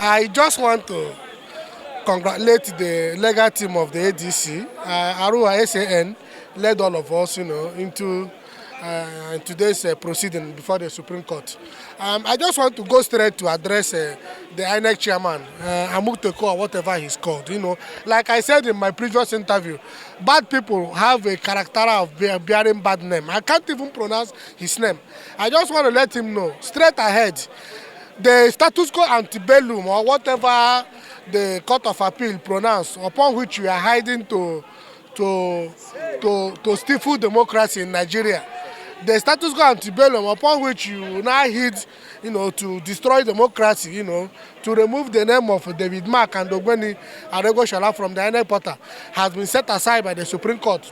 I just want to congratulate the legal team of the ADC. Arua SAN led all of us, into today's proceeding before the Supreme Court. I just want to go straight to address the INEC Chairman, Mahmood Yakubu, or whatever he's called. Like I said in my previous interview, bad people have a character of bearing bad name. I can't even pronounce his name. I just want to let him know, straight ahead, the status quo ante bello, or whatever the Court of Appeal pronounced, upon which we are hiding to stifle democracy in Nigeria. The status quo ante bello, upon which you now hid, to destroy democracy, to remove the name of David Mark and Ogbeni Aregoshala from the INEC portal, has been set aside by the Supreme Court.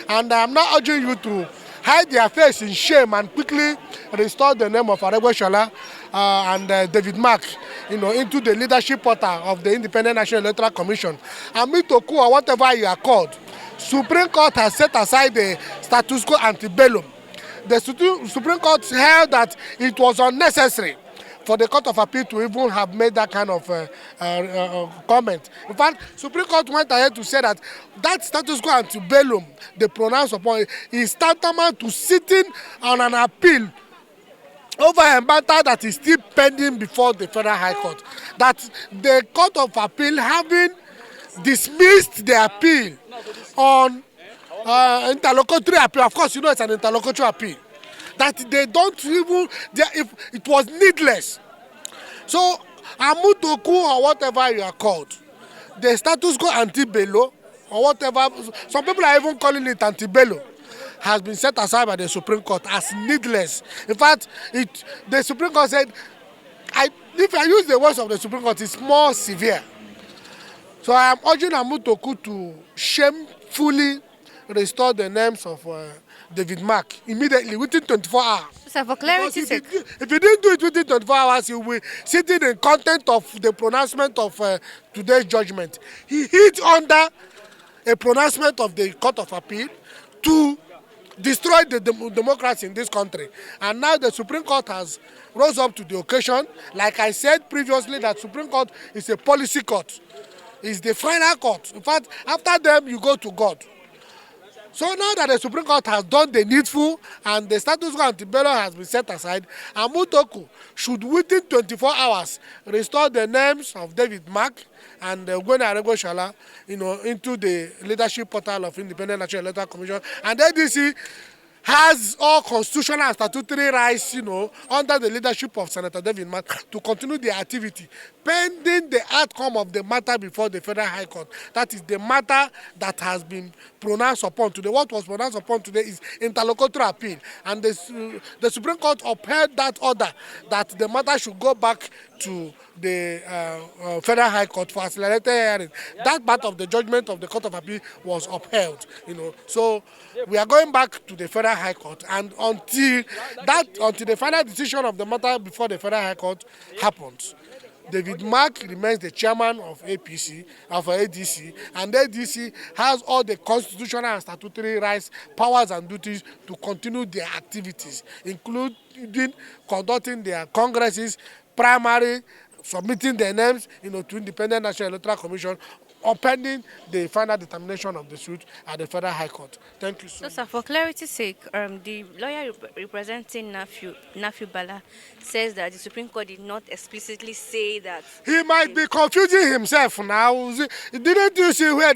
And I'm not urging you to hide their face in shame and quickly restore the name of Aregoshala and David Mark, into the leadership portal of the Independent National Electoral Commission. And Mitoku, or whatever you are called, Supreme Court has set aside the status quo ante bello. The Supreme Court held that it was unnecessary for the Court of Appeal to even have made that kind of comment. In fact, Supreme Court went ahead to say that status quo ante bello they pronounced upon it is tantamount to sitting on an appeal over a matter that is still pending before the Federal High Court. That the Court of Appeal, having dismissed the appeal on interlocutory appeal, of course, it's an interlocutory appeal, that they don't even, if it was needless. So, Mahmood Yakubu, or whatever you are called, the status quo ante bello, or whatever, some people are even calling it ante bello, has been set aside by the Supreme Court as needless. In fact, the Supreme Court said, if I use the words of the Supreme Court, it's more severe. So I am urging Mahmood Yakubu to shamefully restore the names of David Mark immediately, within 24 hours. So for clarity's sake, if you didn't do it within 24 hours, you will sit in the content of the pronouncement of today's judgment. He hid under a pronouncement of the Court of Appeal to destroy the democracy in this country. And now the Supreme Court has rose up to the occasion. Like I said previously, that Supreme Court is a policy court. It's the final court. In fact, after them, you go to God. So now that the Supreme Court has done the needful and the status quo ante bello has been set aside, Mahmood Yakubu should within 24 hours restore the names of David Mark and Ogbeni Aregoshala, into the leadership portal of Independent National Electoral Commission. And ADC has all constitutional and statutory rights, under the leadership of Senator David Mark, to continue their activity pending the outcome of the matter before the Federal High Court. That is the matter that has been pronounced upon today. What was pronounced upon today is interlocutory appeal, and the Supreme Court upheld that order that the matter should go back to the Federal High Court for accelerated hearing. That part of the judgment of the Court of Appeal was upheld. So we are going back to the Federal High Court, and until the final decision of the matter before the Federal High Court happens, David Mark remains the chairman of ADC, and ADC has all the constitutional and statutory rights, powers, and duties to continue their activities, including conducting their congresses, primary, submitting their names, to Independent National Electoral Commission, or pending the final determination of the suit at the Federal High Court. Thank you so much. sir, for clarity's sake, the lawyer representing Nafi Bala says that the Supreme Court did not explicitly say that. He might be confusing himself now. Didn't you see where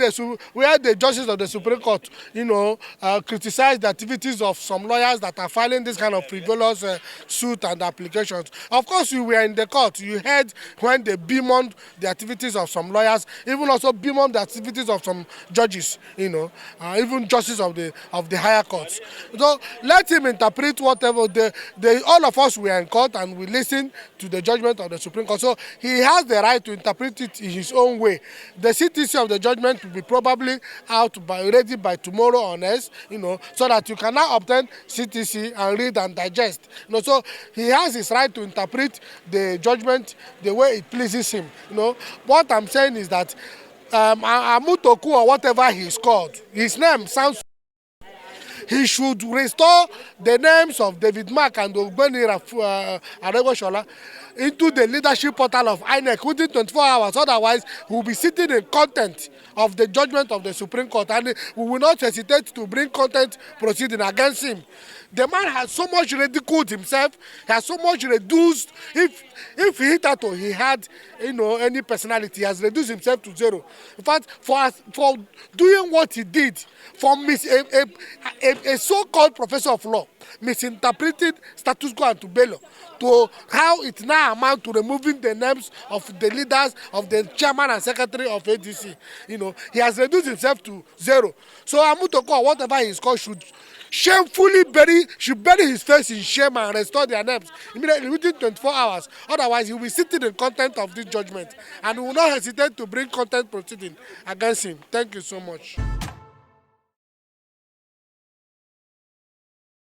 the judges of the Supreme Court, criticized the activities of some lawyers that are filing this kind of frivolous suit and applications? Of course, you were in the court. You heard when they bemoaned the activities of some lawyers, even also bemoaned the activities of some judges, even justices of the higher courts. So let him interpret whatever. All of us were in court and we listened to the judgment of the Supreme Court. So he has the right to interpret it in his own way. The CTC of the judgment will be probably ready by tomorrow or next, so that you can now obtain CTC and read and digest. So he has his right to interpret the judgment the way it pleases him. What I'm saying is that Mahmood Yakubu, or whatever he's called, his name sounds. He should restore the names of David Mark and Ogbeni Aregoshala into the leadership portal of INEC within 24 hours. Otherwise, we will be sitting in contempt of the judgment of the Supreme Court, and we will not hesitate to bring contempt proceeding against him. The man has so much ridiculed himself, he has so much reduced, if he had any personality, he has reduced himself to zero. In fact, for doing what he did, for a so-called professor of law misinterpreted status quo and bello to how it now amounts to removing the names of the leaders of the chairman and secretary of ADC. He has reduced himself to zero. So Amutoko, whatever he is called, should shamefully bury his face in shame and restore their names immediately within 24 hours. Otherwise, he will be sitting in contempt of this judgment, and we will not hesitate to bring contempt proceeding against him. Thank you so much.